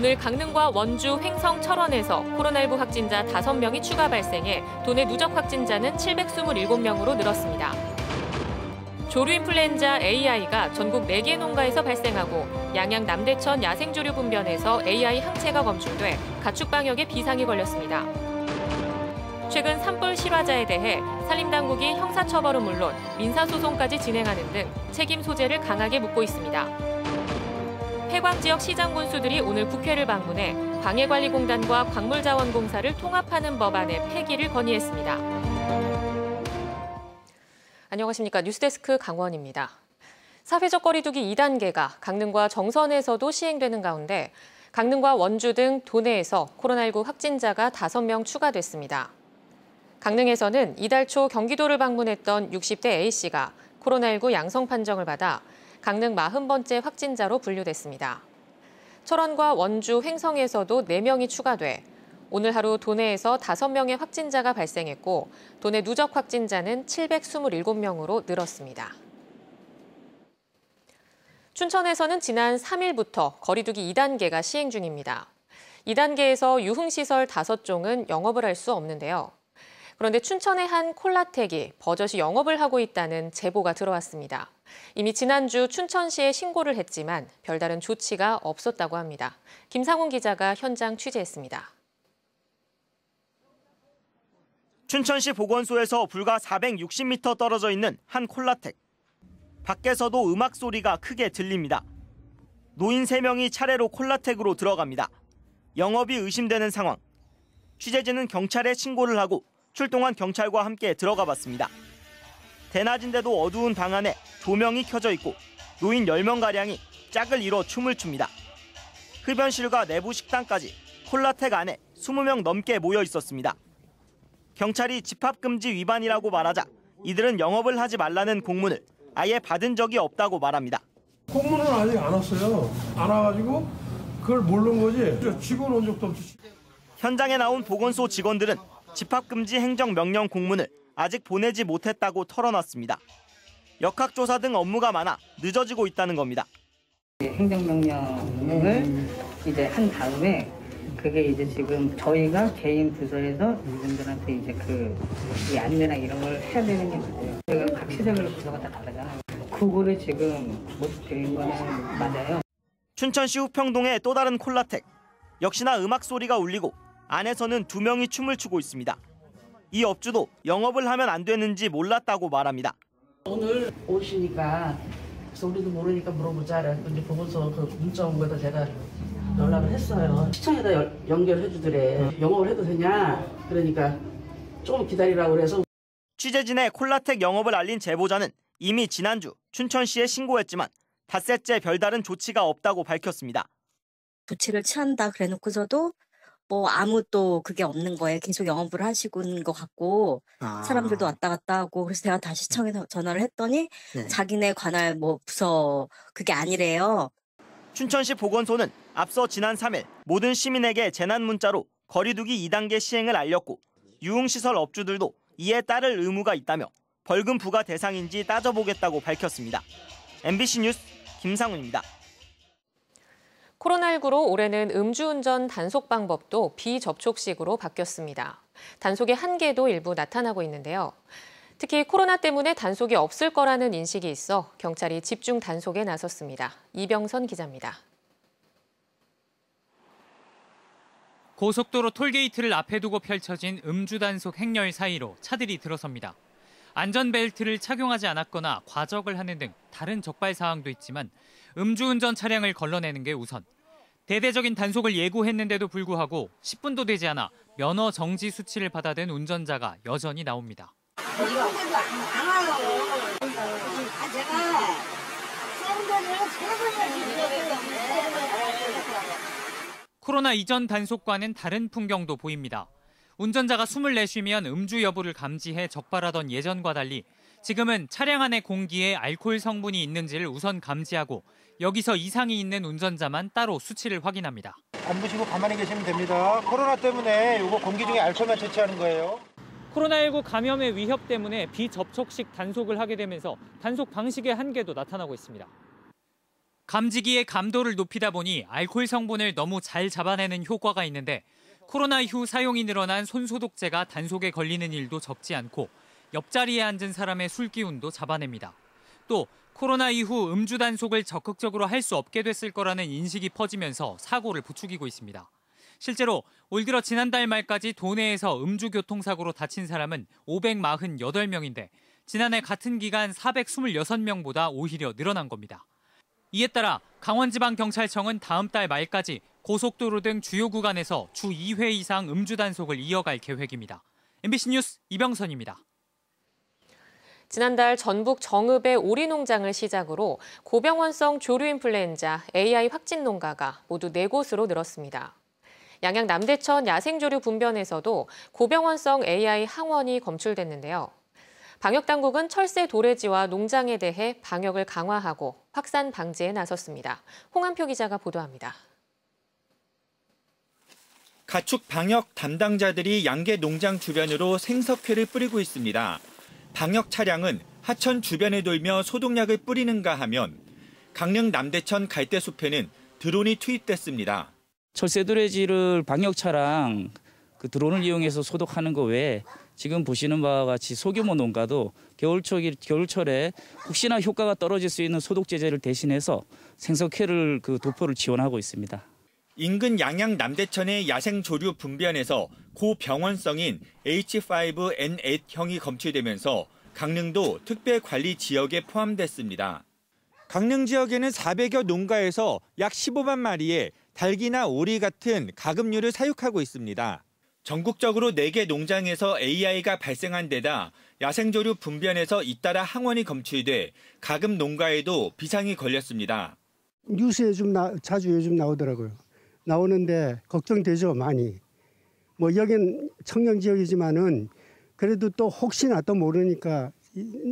오늘 강릉과 원주, 횡성, 철원에서 코로나19 확진자 5명이 추가 발생해 도내 누적 확진자는 727명으로 늘었습니다. 조류 인플루엔자 AI가 전국 4개 농가에서 발생하고 양양 남대천 야생조류 분변에서 AI 항체가 검출돼 가축 방역에 비상이 걸렸습니다. 최근 산불 실화자에 대해 산림당국이 형사처벌은 물론 민사소송까지 진행하는 등 책임 소재를 강하게 묻고 있습니다. 해광 지역 시장 군수들이 오늘 국회를 방문해 광해관리공단과 광물자원공사를 통합하는 법안의 폐기를 건의했습니다. 안녕하십니까. 뉴스데스크 강원입니다. 사회적 거리 두기 2단계가 강릉과 정선에서도 시행되는 가운데 강릉과 원주 등 도내에서 코로나19 확진자가 5명 추가됐습니다. 강릉에서는 이달 초 경기도를 방문했던 60대 A씨가 코로나19 양성 판정을 받아 강릉 40번째 확진자로 분류됐습니다. 철원과 원주, 횡성에서도 4명이 추가돼 오늘 하루 도내에서 5명의 확진자가 발생했고 도내 누적 확진자는 727명으로 늘었습니다. 춘천에서는 지난 3일부터 거리 두기 2단계가 시행 중입니다. 2단계에서 유흥시설 5종은 영업을 할 수 없는데요. 그런데 춘천의 한 콜라텍이 버젓이 영업을 하고 있다는 제보가 들어왔습니다. 이미 지난주 춘천시에 신고를 했지만 별다른 조치가 없었다고 합니다. 김상훈 기자가 현장 취재했습니다. 춘천시 보건소에서 불과 460m 떨어져 있는 한 콜라텍. 밖에서도 음악 소리가 크게 들립니다. 노인 3명이 차례로 콜라텍으로 들어갑니다. 영업이 의심되는 상황. 취재진은 경찰에 신고를 하고 출동한 경찰과 함께 들어가 봤습니다. 대낮인데도 어두운 방 안에 조명이 켜져 있고 노인 10명가량이 짝을 이뤄 춤을 춥니다. 흡연실과 내부 식당까지 콜라텍 안에 20명 넘게 모여 있었습니다. 경찰이 집합금지 위반이라고 말하자 이들은 영업을 하지 말라는 공문을 아예 받은 적이 없다고 말합니다. 공문은 아직 안 왔어요. 안 와가지고 그걸 모르는 거지. 직원 온 적도 없지. 현장에 나온 보건소 직원들은 집합금지 행정명령 공문을 아직 보내지 못했다고 털어놨습니다. 역학조사 등 업무가 많아 늦어지고 있다는 겁니다. 행정명령을 이제 한 다음에 그게 이제 지금 저희가 개인 부서에서 이분들한테 이제 이 안내나 이런 걸 해야 되는 게 있어요. 제가 각 시설별 부서가 다 다르잖아요. 그거를 지금 못 드린 거는 맞아요. 춘천시 후평동의 또 다른 콜라텍. 역시나 음악 소리가 울리고 안에서는 2명이 춤을 추고 있습니다. 이 업주도 영업을 하면 안 되는지 몰랐다고 말합니다. 오늘 오시니까 그래서 우리도 모르니까 물어보자. 그래서 이제 보고서 그 문자 온 거에다 제가 연락을 했어요. 시청에다 연결해 주더래. 영업을 해도 되냐? 그러니까 좀 기다리라고 그래서. 취재진의 콜라텍 영업을 알린 제보자는 이미 지난주 춘천시에 신고했지만 닷새째 별다른 조치가 없다고 밝혔습니다. 조치를 취한다 그래놓고서도 아무 또 그게 없는 거예요. 계속 영업을 하시고 있는 것 같고 사람들도 왔다 갔다 하고 그래서 제가 다시 시청에 전화를 했더니 네. 자기네 관할 부서 그게 아니래요. 춘천시 보건소는 앞서 지난 3일 모든 시민에게 재난 문자로 거리 두기 2단계 시행을 알렸고 유흥시설 업주들도 이에 따를 의무가 있다며 벌금 부과 대상인지 따져보겠다고 밝혔습니다. MBC 뉴스 김상훈입니다. 코로나19로 올해는 음주운전 단속 방법도 비접촉식으로 바뀌었습니다. 단속의 한계도 일부 나타나고 있는데요. 특히 코로나 때문에 단속이 없을 거라는 인식이 있어 경찰이 집중 단속에 나섰습니다. 이병선 기자입니다. 고속도로 톨게이트를 앞에 두고 펼쳐진 음주 단속 행렬 사이로 차들이 들어섭니다. 안전벨트를 착용하지 않았거나 과적을 하는 등 다른 적발 사항도 있지만 음주운전 차량을 걸러내는 게 우선. 대대적인 단속을 예고했는데도 불구하고 10분도 되지 않아 면허 정지 수치를 받아든 운전자가 여전히 나옵니다. 코로나 이전 단속과는 다른 풍경도 보입니다. 운전자가 숨을 내쉬면 음주 여부를 감지해 적발하던 예전과 달리 지금은 차량 안의 공기에 알코올 성분이 있는지를 우선 감지하고 여기서 이상이 있는 운전자만 따로 수치를 확인합니다. 안 부시고 가만히 계시면 됩니다. 코로나 때문에 이거 공기 중에 알코올만 채취하는 거예요. 코로나19 감염의 위협 때문에 비접촉식 단속을 하게 되면서 단속 방식의 한계도 나타나고 있습니다. 감지기의 감도를 높이다 보니 알코올 성분을 너무 잘 잡아내는 효과가 있는데 코로나 이후 사용이 늘어난 손소독제가 단속에 걸리는 일도 적지 않고 옆자리에 앉은 사람의 술기운도 잡아냅니다. 또 코로나 이후 음주 단속을 적극적으로 할 수 없게 됐을 거라는 인식이 퍼지면서 사고를 부추기고 있습니다. 실제로 올 들어 지난달 말까지 도내에서 음주교통사고로 다친 사람은 548명인데 지난해 같은 기간 426명보다 오히려 늘어난 겁니다. 이에 따라 강원지방경찰청은 다음 달 말까지 고속도로 등 주요 구간에서 주 2회 이상 음주 단속을 이어갈 계획입니다. MBC 뉴스 이병선입니다. 지난달 전북 정읍의 오리 농장을 시작으로 고병원성 조류인플루엔자 AI 확진 농가가 모두 4곳으로 늘었습니다. 양양 남대천 야생조류 분변에서도 고병원성 AI 항원이 검출됐는데요. 방역당국은 철새 도래지와 농장에 대해 방역을 강화하고 확산 방지에 나섰습니다. 홍한표 기자가 보도합니다. 가축 방역 담당자들이 양계 농장 주변으로 생석회를 뿌리고 있습니다. 방역 차량은 하천 주변에 돌며 소독약을 뿌리는가 하면 강릉 남대천 갈대숲에는 드론이 투입됐습니다. 철새도래지를 방역 차량 드론을 이용해서 소독하는 거 외에 지금 보시는 바와 같이 소규모 농가도 겨울철에 혹시나 효과가 떨어질 수 있는 소독 제재를 대신해서 생석회를 도포를 지원하고 있습니다. 인근 양양 남대천의 야생 조류 분변에서 고병원성인 H5N8형이 검출되면서 강릉도 특별관리 지역에 포함됐습니다. 강릉 지역에는 400여 농가에서 약 15만 마리의 닭이나 오리 같은 가금류를 사육하고 있습니다. 전국적으로 4개 농장에서 AI가 발생한 데다 야생조류 분변에서 잇따라 항원이 검출돼 가금 농가에도 비상이 걸렸습니다. 뉴스에 자주 요즘 나오더라고요. 나오는데 걱정되죠, 많이. 여긴 청정 지역이지만은 그래도 또 혹시나 또 모르니까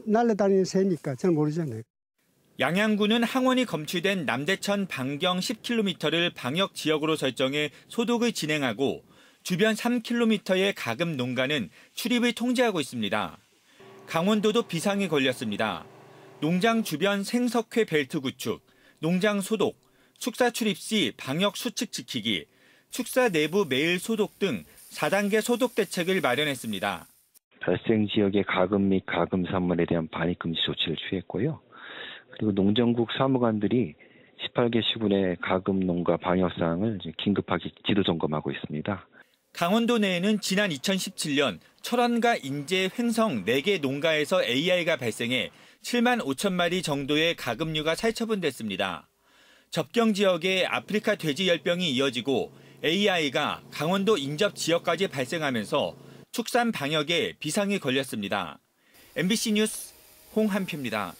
날아다니는 새니까 잘 모르잖아요. 양양군은 항원이 검출된 남대천 반경 10km를 방역 지역으로 설정해 소독을 진행하고 주변 3km의 가금 농가는 출입을 통제하고 있습니다. 강원도도 비상이 걸렸습니다. 농장 주변 생석회 벨트 구축, 농장 소독, 축사 출입 시 방역 수칙 지키기, 축사 내부 매일 소독 등 4단계 소독 대책을 마련했습니다. 발생 지역의 가금 및 가금 산물에 대한 반입 금지 조치를 취했고요. 그리고 농정국 사무관들이 18개 시군의 가금 농가 방역 사항을 긴급하게 지도 점검하고 있습니다. 강원도 내에는 지난 2017년 철원과 인제, 횡성 4개 농가에서 AI가 발생해 7만 5천 마리 정도의 가금류가 살처분됐습니다. 접경 지역에 아프리카 돼지열병이 이어지고 AI가 강원도 인접 지역까지 발생하면서 축산 방역에 비상이 걸렸습니다. MBC 뉴스 홍한표입니다.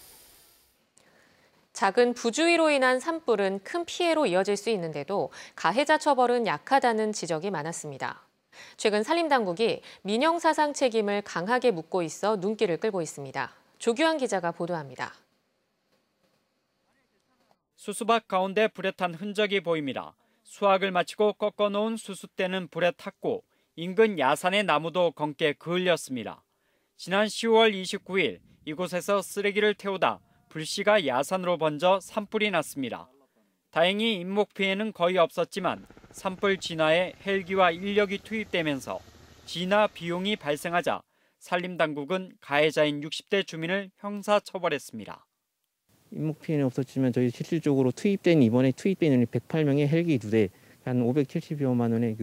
작은 부주의로 인한 산불은 큰 피해로 이어질 수 있는데도 가해자 처벌은 약하다는 지적이 많았습니다. 최근 산림당국이 민영사상 책임을 강하게 묻고 있어 눈길을 끌고 있습니다. 조규환 기자가 보도합니다. 수수밭 가운데 불에 탄 흔적이 보입니다. 수확을 마치고 꺾어놓은 수수대는 불에 탔고 인근 야산의 나무도 검게 그을렸습니다. 지난 10월 29일 이곳에서 쓰레기를 태우다 불씨가 야산으로 번져 산불이 났습니다. 다행히 인목 피해는 거의 없었지만 산불 진화에 헬기와 인력이 투입되면서 진화 비용이 발생하자 산림당국은 가해자인 60대 주민을 형사처벌했습니다. 인목 피해는 없었지만 저희 실질적으로 이번에 투입된 인원이 108명의 헬기 2대, 한 570여만 원의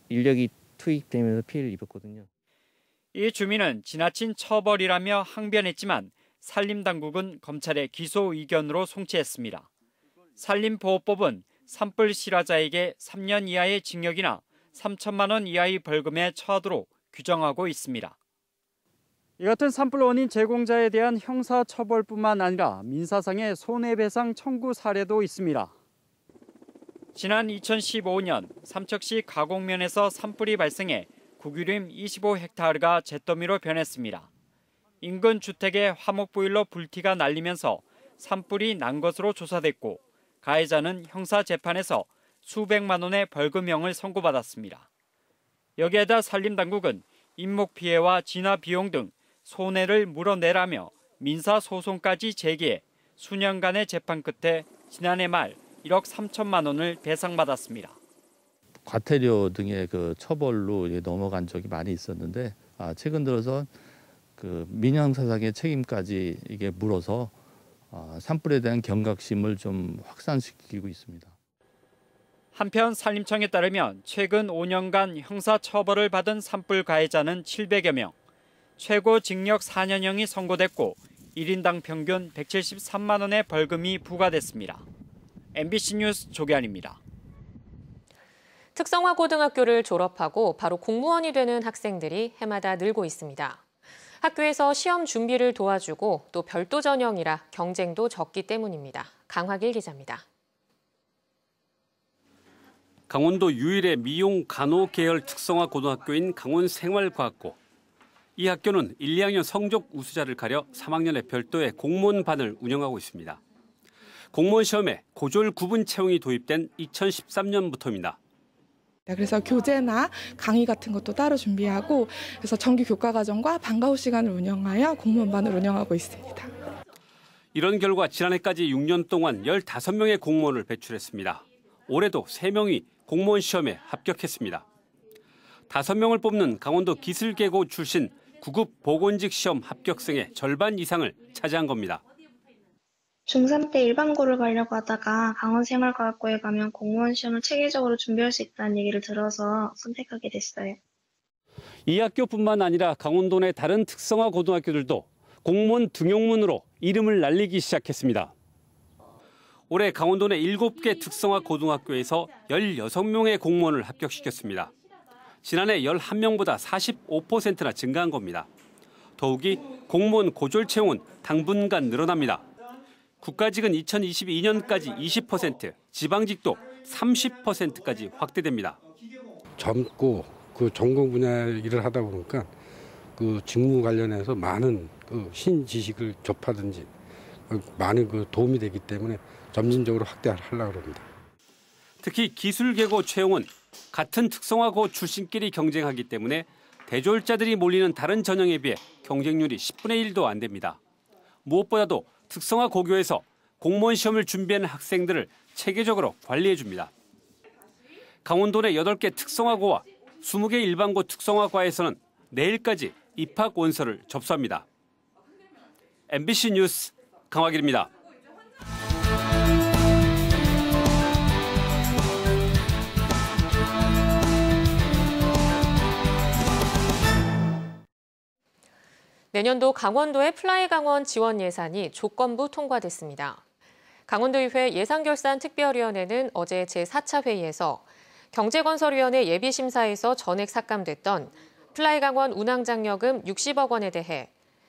인력이 투입되면서 피해를 입었거든요. 이 주민은 지나친 처벌이라며 항변했지만 산림당국은 검찰의 기소 의견으로 송치했습니다. 산림보호법은 산불 실화자에게 3년 이하의 징역이나 3천만 원 이하의 벌금에 처하도록 규정하고 있습니다. 이 같은 산불 원인 제공자에 대한 형사처벌뿐만 아니라 민사상의 손해배상 청구 사례도 있습니다. 지난 2015년 삼척시 가곡면에서 산불이 발생해 국유림 25헥타르가 잿더미로 변했습니다. 인근 주택에 화목보일러 불티가 날리면서 산불이 난 것으로 조사됐고 가해자는 형사재판에서 수백만 원의 벌금형을 선고받았습니다. 여기에다 산림당국은 인목피해와 진화 비용 등 손해를 물어내라며 민사소송까지 제기해 수년간의 재판 끝에 지난해 말 1억 3천만 원을 배상받았습니다. 과태료 등의 그 처벌로 넘어간 적이 많이 있었는데 최근 들어서 그 민형사상의 책임까지 이게 물어서 산불에 대한 경각심을 좀 확산시키고 있습니다. 한편 산림청에 따르면 최근 5년간 형사처벌을 받은 산불 가해자는 700여 명, 최고 징역 4년형이 선고됐고 1인당 평균 173만 원의 벌금이 부과됐습니다. MBC 뉴스 조기환입니다. 특성화 고등학교를 졸업하고 바로 공무원이 되는 학생들이 해마다 늘고 있습니다. 학교에서 시험 준비를 도와주고 또 별도 전형이라 경쟁도 적기 때문입니다. 강화길 기자입니다. 강원도 유일의 미용 간호 계열 특성화 고등학교인 강원생활과학고. 이 학교는 1, 2학년 성적 우수자를 가려 3학년에 별도의 공무원반을 운영하고 있습니다. 공무원 시험에 고졸 구분 채용이 도입된 2013년부터입니다. 그래서 교재나 강의 같은 것도 따로 준비하고 그래서 정규 교과과정과 방과 후 시간을 운영하여 공무원반을 운영하고 있습니다. 이런 결과 지난해까지 6년 동안 15명의 공무원을 배출했습니다. 올해도 3명이 공무원 시험에 합격했습니다. 5명을 뽑는 강원도 기술계고 출신 9급 보건직 시험 합격생의 절반 이상을 차지한 겁니다. 중3 때 일반고를 가려고 하다가 강원생활과학고에 가면 공무원 시험을 체계적으로 준비할 수 있다는 얘기를 들어서 선택하게 됐어요. 이 학교뿐만 아니라 강원도 내 다른 특성화 고등학교들도 공무원 등용문으로 이름을 날리기 시작했습니다. 올해 강원도 내 7개 특성화 고등학교에서 16명의 공무원을 합격시켰습니다. 지난해 11명보다 45%나 증가한 겁니다. 더욱이 공무원 고졸 채용은 당분간 늘어납니다. 국가직은 2022년까지 20%, 지방직도 30%까지 확대됩니다. 젊고 그 전공 분야 일을 하다 보니까 그 직무 관련해서 많은 그 신지식을 접하든지 많은 그 도움이 되기 때문에 점진적으로 확대하려고 합니다. 특히 기술계고 채용은 같은 특성화고 출신끼리 경쟁하기 때문에 대졸자들이 몰리는 다른 전형에 비해 경쟁률이 10분의 1도 안 됩니다. 무엇보다도 특성화 고교에서 공무원 시험을 준비하는 학생들을 체계적으로 관리해 줍니다. 강원도 내 8개 특성화고와 20개 일반고 특성화과에서는 내일까지 입학 원서를 접수합니다. MBC 뉴스 강화길입니다. 내년도 강원도의 플라이 강원 지원 예산이 조건부 통과됐습니다. 강원도의회 예산결산특별위원회는 어제 제4차 회의에서 경제건설위원회 예비심사에서 전액 삭감됐던 플라이 강원 운항장려금 60억 원에 대해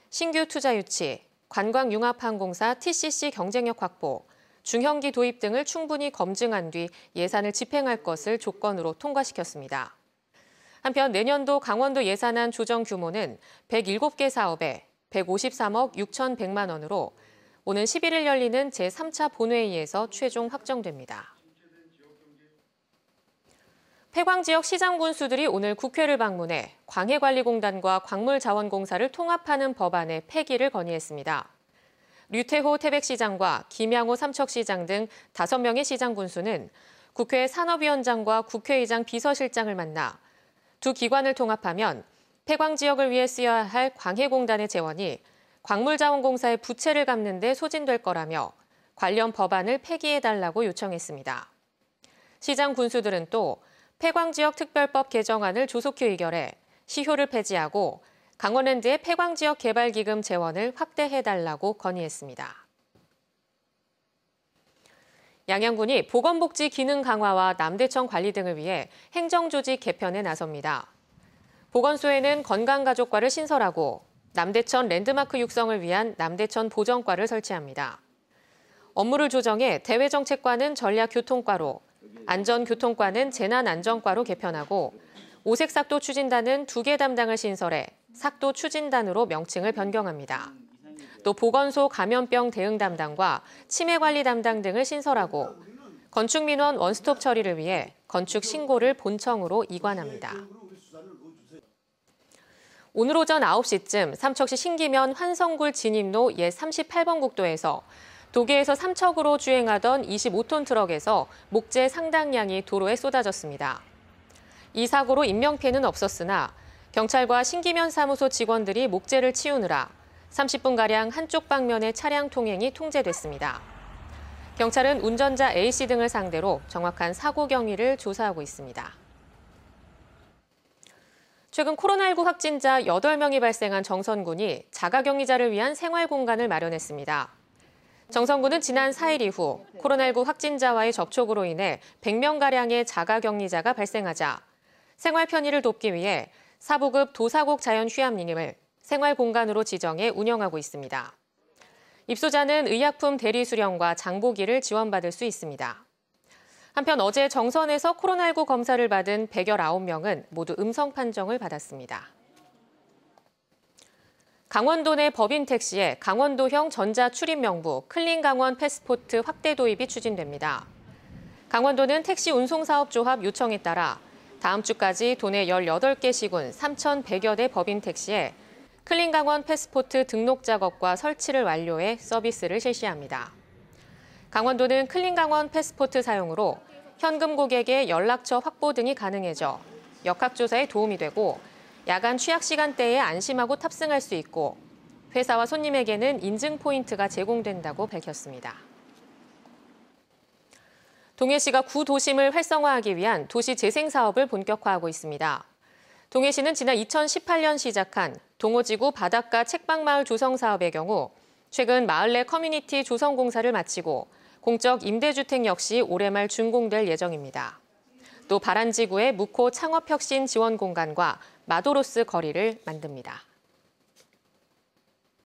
신규 투자 유치, 관광융합항공사 TCC 경쟁력 확보, 중형기 도입 등을 충분히 검증한 뒤 예산을 집행할 것을 조건으로 통과시켰습니다. 한편 내년도 강원도 예산안 조정 규모는 107개 사업에 153억 6,100만 원으로 오는 11일 열리는 제3차 본회의에서 최종 확정됩니다. 폐광 지역 시장 군수들이 오늘 국회를 방문해 광해관리공단과 광물자원공사를 통합하는 법안의 폐기를 건의했습니다. 류태호 태백시장과 김양호 삼척시장 등 5명의 시장 군수는 국회 산업위원장과 국회의장 비서실장을 만나 두 기관을 통합하면 폐광 지역을 위해 쓰여야 할 광해공단의 재원이 광물자원공사의 부채를 갚는 데 소진될 거라며 관련 법안을 폐기해달라고 요청했습니다. 시장 군수들은 또 폐광지역 특별법 개정안을 조속히 의결해 시효를 폐지하고 강원랜드의 폐광지역 개발기금 재원을 확대해달라고 건의했습니다. 양양군이 보건복지 기능 강화와 남대천 관리 등을 위해 행정조직 개편에 나섭니다. 보건소에는 건강가족과를 신설하고 남대천 랜드마크 육성을 위한 남대천 보정과를 설치합니다. 업무를 조정해 대외정책과는 전략교통과로, 안전교통과는 재난안전과로 개편하고 오색삭도 추진단은 2개 담당을 신설해 삭도 추진단으로 명칭을 변경합니다. 또 보건소 감염병 대응 담당과 치매관리 담당 등을 신설하고 건축민원 원스톱 처리를 위해 건축 신고를 본청으로 이관합니다. 오늘 오전 9시쯤 삼척시 신기면 환성굴 진입로 옛 38번 국도에서 도계에서 삼척으로 주행하던 25톤 트럭에서 목재 상당량이 도로에 쏟아졌습니다. 이 사고로 인명피해는 없었으나 경찰과 신기면 사무소 직원들이 목재를 치우느라 30분가량 한쪽 방면의 차량 통행이 통제됐습니다. 경찰은 운전자 A씨 등을 상대로 정확한 사고 경위를 조사하고 있습니다. 최근 코로나19 확진자 8명이 발생한 정선군이 자가격리자를 위한 생활공간을 마련했습니다. 정선군은 지난 4일 이후 코로나19 확진자와의 접촉으로 인해 100명가량의 자가격리자가 발생하자 생활 편의를 돕기 위해 사부급 도사곡 자연휴양림을 생활공간으로 지정해 운영하고 있습니다. 입소자는 의약품 대리 수령과 장보기를 지원받을 수 있습니다. 한편 어제 정선에서 코로나19 검사를 받은 119명은 모두 음성 판정을 받았습니다. 강원도 내 법인 택시에 강원도형 전자출입명부 클린강원 패스포트 확대 도입이 추진됩니다. 강원도는 택시 운송사업조합 요청에 따라 다음 주까지 도내 18개 시군 3,100여 대 법인 택시에 클린강원 패스포트 등록 작업과 설치를 완료해 서비스를 실시합니다. 강원도는 클린강원 패스포트 사용으로 현금 고객의 연락처 확보 등이 가능해져 역학조사에 도움이 되고 야간 취약 시간대에 안심하고 탑승할 수 있고 회사와 손님에게는 인증 포인트가 제공된다고 밝혔습니다. 동해시가 구도심을 활성화하기 위한 도시 재생 사업을 본격화하고 있습니다. 동해시는 지난 2018년 시작한 동호지구 바닷가 책방마을 조성 사업의 경우 최근 마을 내 커뮤니티 조성 공사를 마치고 공적 임대주택 역시 올해 말 준공될 예정입니다. 또 바란지구의 무코 창업혁신 지원 공간과 마도로스 거리를 만듭니다.